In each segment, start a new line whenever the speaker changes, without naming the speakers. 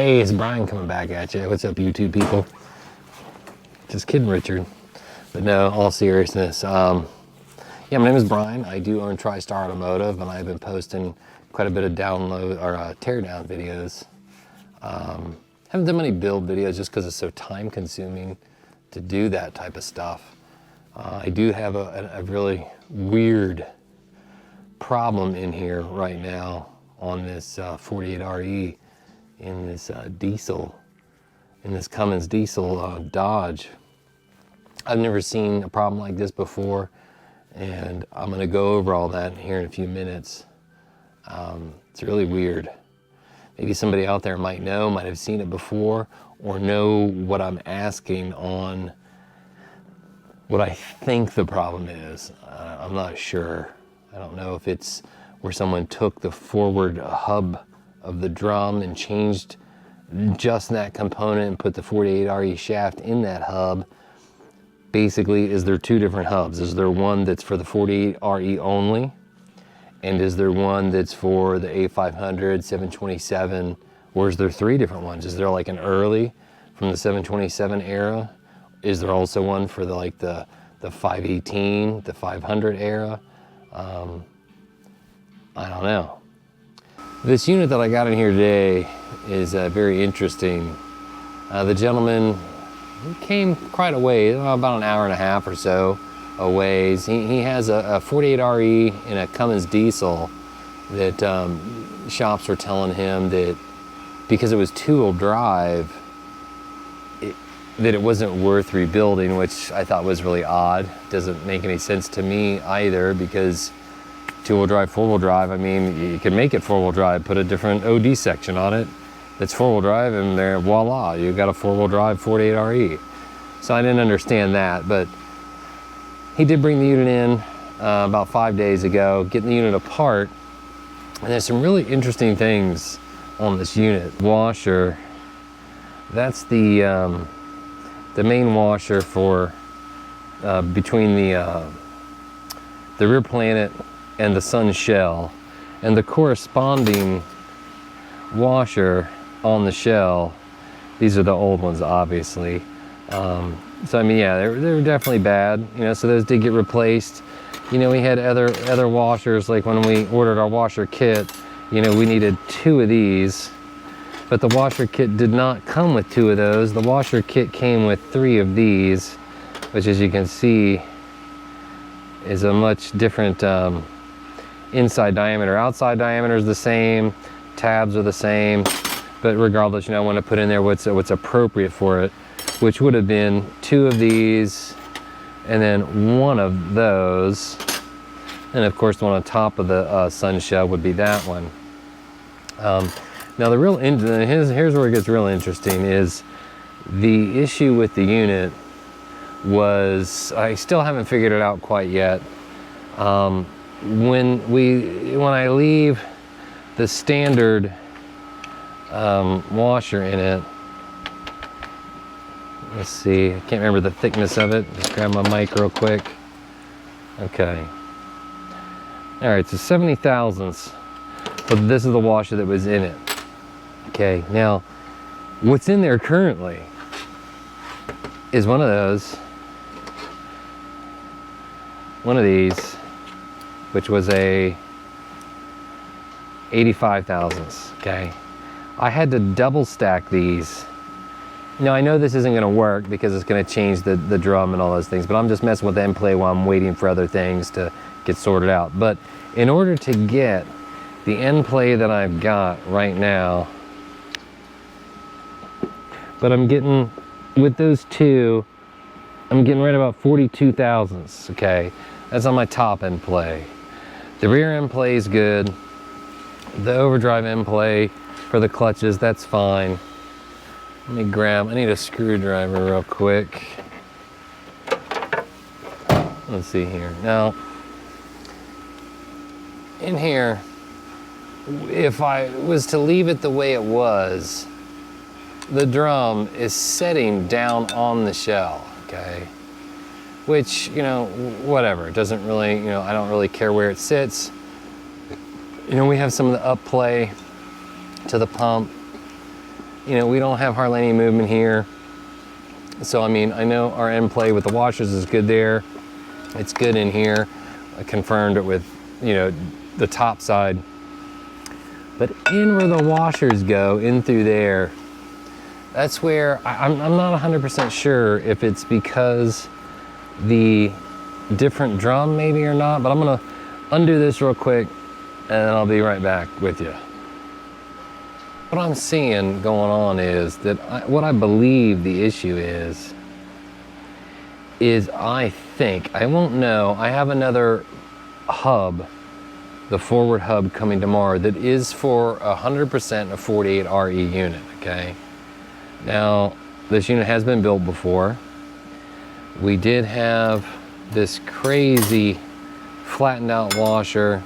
Hey, it's Brian coming back at you. What's up, YouTube people? Just kidding, Richard. But no, all seriousness. Yeah, my name is Brian. I do own TriStar Automotive, and I've been posting quite a bit of download or teardown videos. Haven't done many build videos just because it's so time consuming to do that type of stuff. I do have a really weird problem in here right now on this 48re in this diesel, in this Cummins diesel Dodge. I've never seen a problem like this before, and I'm going to go over all that here in a few minutes. It's really weird. Maybe somebody out there might know, might have seen it before, or know what I'm asking on what I think the problem is. I'm not sure. I don't know if it's where someone took the forward hub of the drum and changed just that component and put the 48re shaft in that hub. Basically, is there two different hubs? Is there one that's for the 48re only? And is there one that's for the A500, 727, or is there three different ones? Is there like an early from the 727 era? Is there also one for the 518, the 500 era? I don't know. This unit that I got in here today is very interesting. The gentleman, he came quite a way, about an hour and a half or so a ways. He has a 48re in a Cummins diesel that shops were telling him that because it was two-wheel drive, that it wasn't worth rebuilding, which I thought was really odd. Doesn't make any sense to me either, because two-wheel drive, four-wheel drive, I mean, you can make it four-wheel drive, put a different OD section on it that's four-wheel drive, and there, voila, you've got a four-wheel drive 48re. So I didn't understand that, but he did bring the unit in about 5 days ago, getting the unit apart, and there's some really interesting things on this unit. Washer, that's the main washer for between the rear planet and the sun shell, and the corresponding washer on the shell. These are the old ones, obviously. So I mean, yeah, they were definitely bad, you know, so those did get replaced. You know, we had other washers, like when we ordered our washer kit, you know, we needed two of these, but the washer kit did not come with two of those. The washer kit came with three of these, which, as you can see, is a much different inside diameter. Outside diameter is the same, tabs are the same, but regardless, you know, I want to put in there what's appropriate for it, which would have been two of these and then one of those, and of course the one on top of the sun shell would be that one. Now the real here's where it gets real interesting. Is the issue with the unit was, I still haven't figured it out quite yet. When I leave the standard washer in it, let's see, I can't remember the thickness of it. Just grab my mic real quick. Okay. All right, so 70 thousandths, but this is the washer that was in it. Okay, now what's in there currently is one of these, which was a 85 thousandths, okay? I had to double stack these. Now I know this isn't gonna work because it's gonna change the drum and all those things, but I'm just messing with Endplay while I'm waiting for other things to get sorted out. But in order to get the Endplay that I've got right now, but I'm getting, with those two, I'm getting right about 42 thousandths, okay? That's on my top Endplay. The rear Endplay is good. The overdrive Endplay for the clutches, that's fine. Let me grab, I need a screwdriver real quick. Let's see here. Now, in here, if I was to leave it the way it was, the drum is setting down on the shell, okay? Which, you know, whatever, it doesn't really, you know, I don't really care where it sits. You know, we have some of the up play to the pump. you know, we don't have hardly any movement here. So, I mean, I know our Endplay with the washers is good there. It's good in here. I confirmed it with, you know, the top side. But in where the washers go, in through there, that's where I'm not 100% sure if it's because the different drum maybe or not, but I'm gonna undo this real quick and I'll be right back with you. What I'm seeing going on is that what I believe the issue is I think, I won't know, I have another hub, the forward hub coming tomorrow that is for 100% a 48re unit, okay? Now, this unit has been built before. We did have this crazy flattened out washer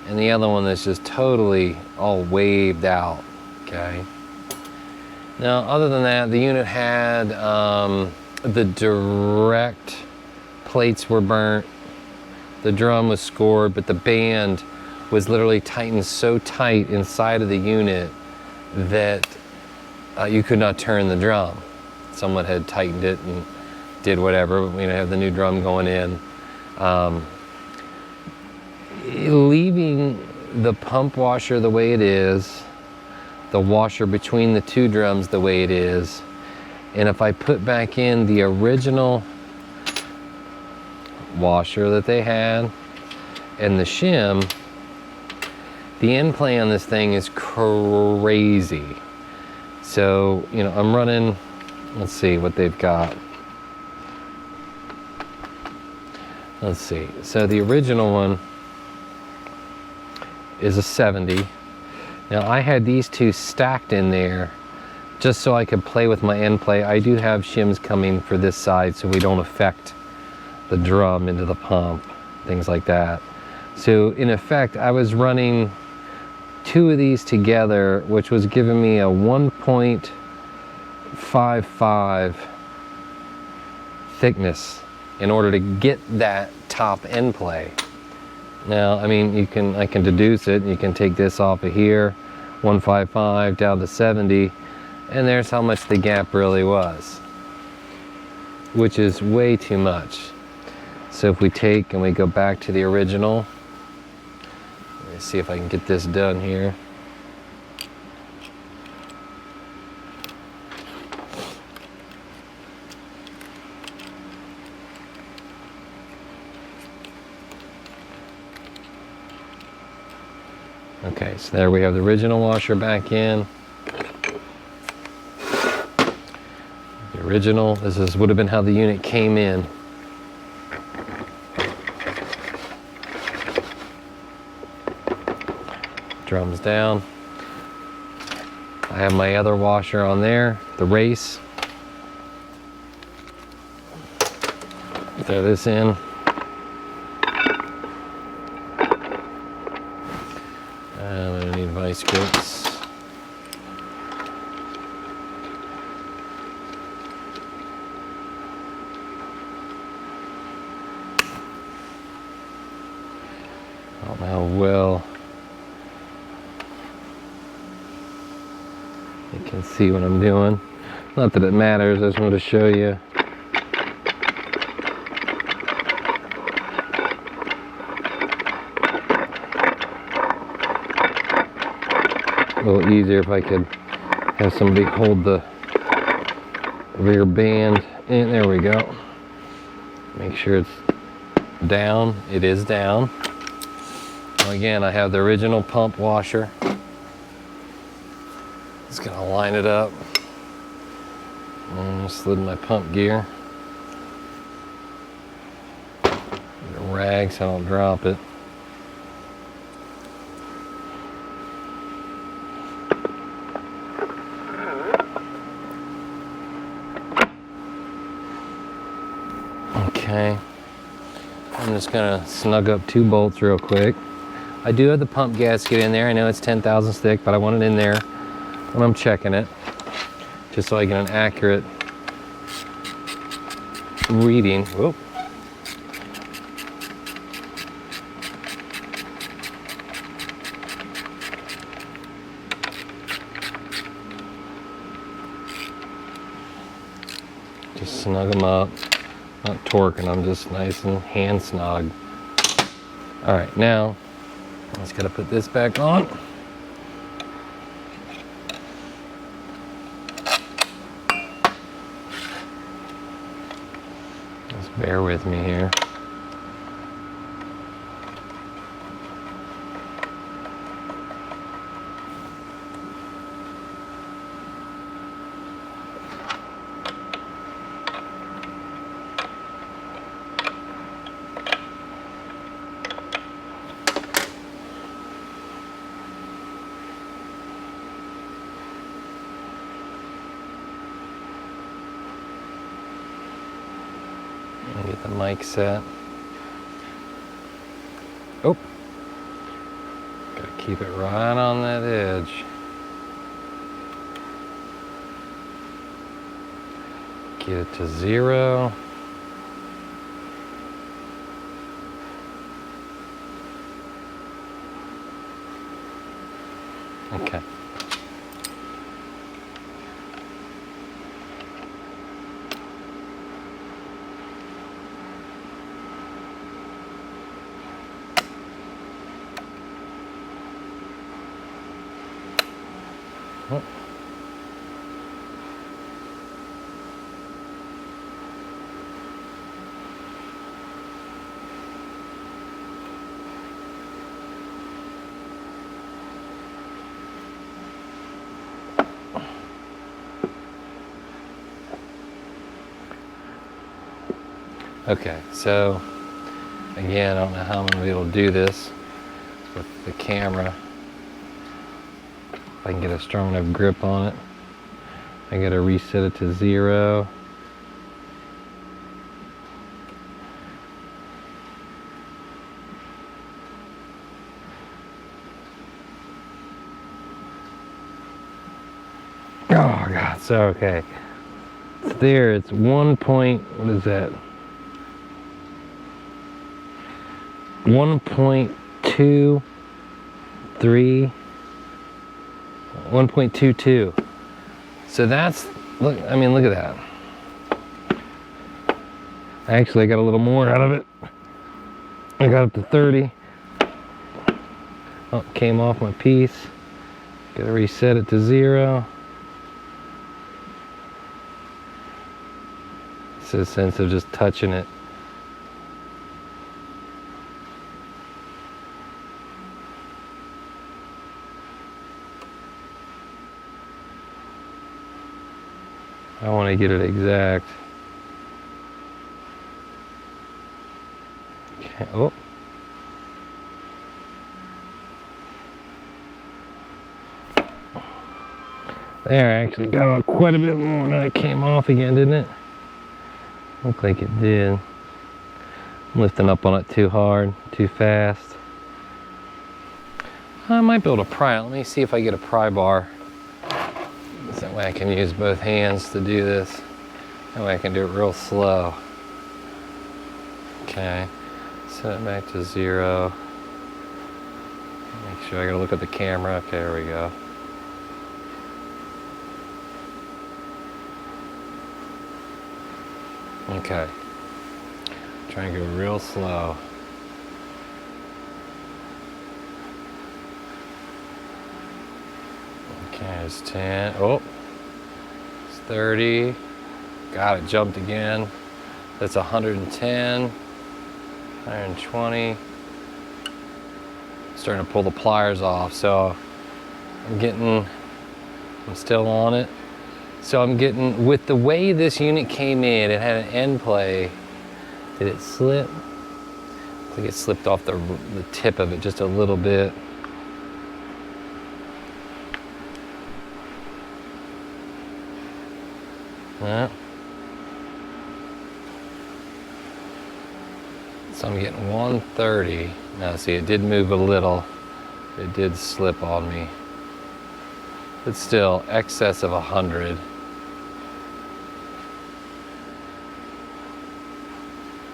and the other one that's just totally all waved out, okay? Now, other than that, the unit had the direct plates were burnt, the drum was scored, but the band was literally tightened so tight inside of the unit that you could not turn the drum. Someone had tightened it and did whatever. You know, have the new drum going in. Leaving the pump washer the way it is, the washer between the two drums the way it is, and if I put back in the original washer that they had and the shim, the Endplay on this thing is crazy. So, you know, I'm running, let's see what they've got. Let's see, so the original one is a 70. Now I had these two stacked in there just so I could play with my Endplay. I do have shims coming for this side so we don't affect the drum into the pump, things like that. So in effect, I was running two of these together, which was giving me a 1.55 thickness in order to get that top Endplay. Now, I mean, I can deduce it. You can take this off of here, 155 down to 70, and there's how much the gap really was, which is way too much. So if we take and we go back to the original, let's see if I can get this done here. Okay, so there we have the original washer back in. The original, would have been how the unit came in. Drums down. I have my other washer on there, the race. Throw this in. I'm gonna need vice grips. I don't know how well you can see what I'm doing. Not that it matters, I just wanted to show you. A little easier if I could have somebody hold the rear band in. There we go. Make sure it's down. It is down. Now again, I have the original pump washer. Just gonna line it up. Slid my pump gear. Get a rag so I don't drop it. Okay, I'm just gonna snug up two bolts real quick. I do have the pump gasket in there. I know it's 10 thousandths thick, but I want it in there when I'm checking it, just so I get an accurate reading. Whoop. Just snug them up. Not torquing them, just nice and hand snug. All right, now I just gotta put this back on. Just bear with me here. Get the mic set. Oh, gotta keep it right on that edge. Get it to 0. Okay. Oh. Okay, so again, I don't know how I'm going to be able to do this with the camera. If I can get a strong enough grip on it. I got to reset it to 0. Oh God, so okay. It's there, it's 1 point, what is that? 1.23, 1.22. So that's, look, I mean, look at that. Actually, I got a little more out of it. I got up to 30. Oh, came off my piece. Gotta reset it to 0. It's a sense of just touching it. I want to get it exact. Okay. Oh. There, I actually got quite a bit more and it came off again, didn't it? Looked like it did. I'm lifting up on it too hard, too fast. I might be able to pry it. Let me see if I get a pry bar. That way I can use both hands to do this. That way I can do it real slow. Okay, set it back to 0. Make sure I gotta look at the camera. Okay, there we go. Okay, try and go real slow. Okay, it's 10. Oh, it's 30. Got it, jumped again. That's 110, 120. Starting to pull the pliers off, so I'm still on it. So I'm getting, with the way this unit came in, it had an Endplay. Did it slip? I think it slipped off the tip of it just a little bit. Yeah. So I'm getting 130. Now see, it did move a little. It did slip on me. But still, excess of 100.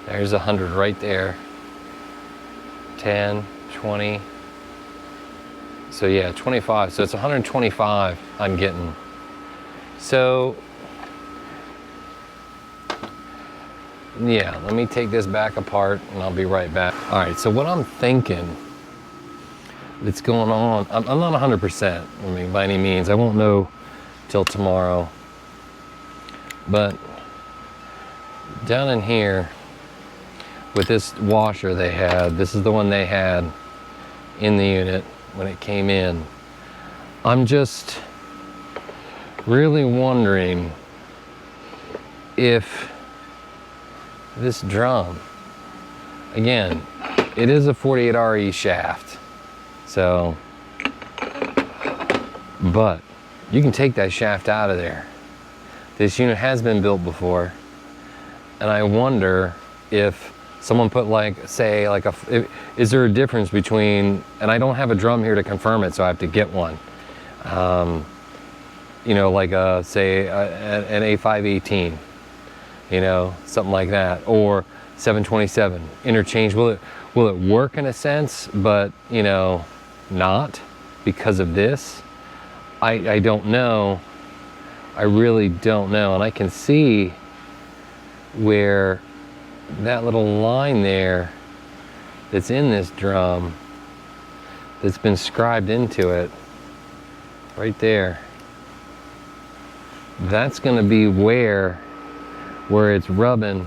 There's 100 right there. 10, 20. So yeah, 25. So it's 125 I'm getting. So yeah, let me take this back apart and I'll be right back. All right, so what I'm thinking that's going on, I'm not 100%, I mean, by any means. I won't know till tomorrow. But down in here, with this washer they had, this is the one they had in the unit when it came in. I'm just really wondering if this drum, again, it is a 48re shaft, so, but you can take that shaft out of there. This unit has been built before, and I wonder if someone put like, say, like is there a difference between, and I don't have a drum here to confirm it, so I have to get one. You know, like say an A518, you know, something like that, or 727 interchange. Will it work in a sense, but you know, not because of this? I don't know. I really don't know, and I can see where that little line there that's in this drum that's been scribed into it right there, that's going to be where it's rubbing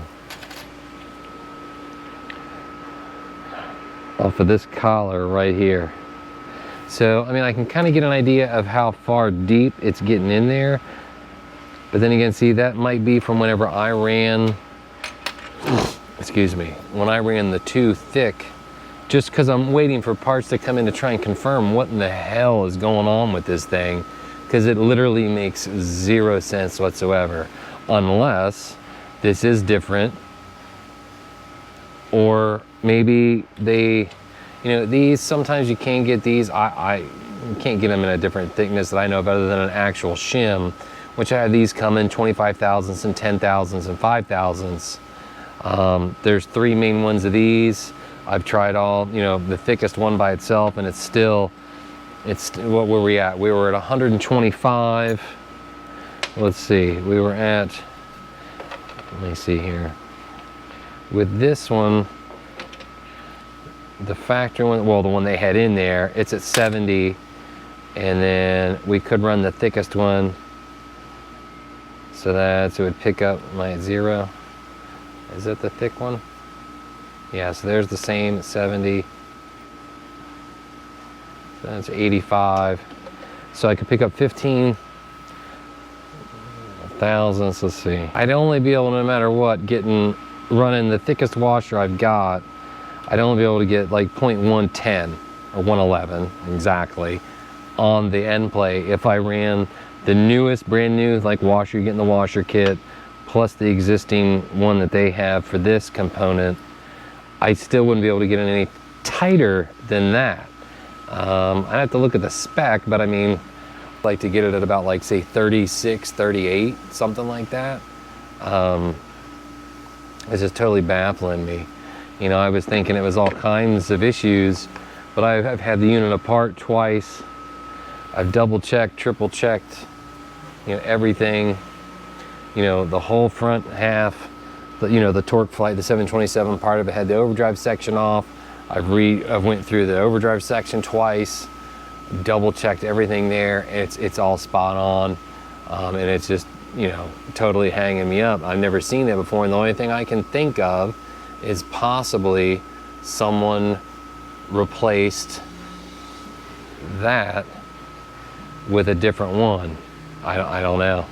off of this collar right here. So I mean, I can kind of get an idea of how far deep it's getting in there, but then again, see, that might be from whenever I ran, excuse me, when I ran the two thick, just because I'm waiting for parts to come in to try and confirm what in the hell is going on with this thing, because it literally makes zero sense whatsoever, unless this is different, or maybe they, you know, these, sometimes you can get these, I can't get them in a different thickness that I know of other than an actual shim, which I have these come in 25 thousandths and 10 thousandths and 5 thousandths. There's three main ones of these. I've tried all, you know, the thickest one by itself, and it's still, what were we at? We were at 125. Let's see, we were at, let me see here. With this one, the factory one, well, the one they had in there, it's at 70, and then we could run the thickest one, so it would pick up my 0. Is that the thick one? Yeah, so there's the same 70. So that's 85. So I could pick up 15 thousandths. Let's see. I'd only be able, no matter what, running the thickest washer I've got, I'd only be able to get like 0.110 or 111 exactly on the Endplay if I ran the newest, brand new, like washer you get in the washer kit, plus the existing one that they have for this component. I still wouldn't be able to get it any tighter than that. I'd have to look at the spec, but I mean, I'd like to get it at about, like, say 36, 38, something like that. It's just totally baffling me. You know, I was thinking it was all kinds of issues, but I've had the unit apart twice. I've double checked, triple checked, you know, everything, you know, the whole front half, you know, the torque flight, the 727 part of it had the overdrive section off. I've went through the overdrive section twice, double checked everything there. It's all spot on, and it's just, you know, totally hanging me up. I've never seen it before, and the only thing I can think of is possibly someone replaced that with a different one. I don't know.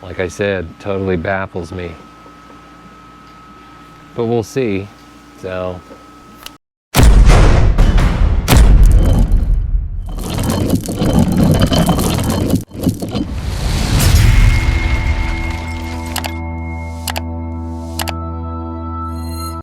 Like I said, totally baffles me. But we'll see. So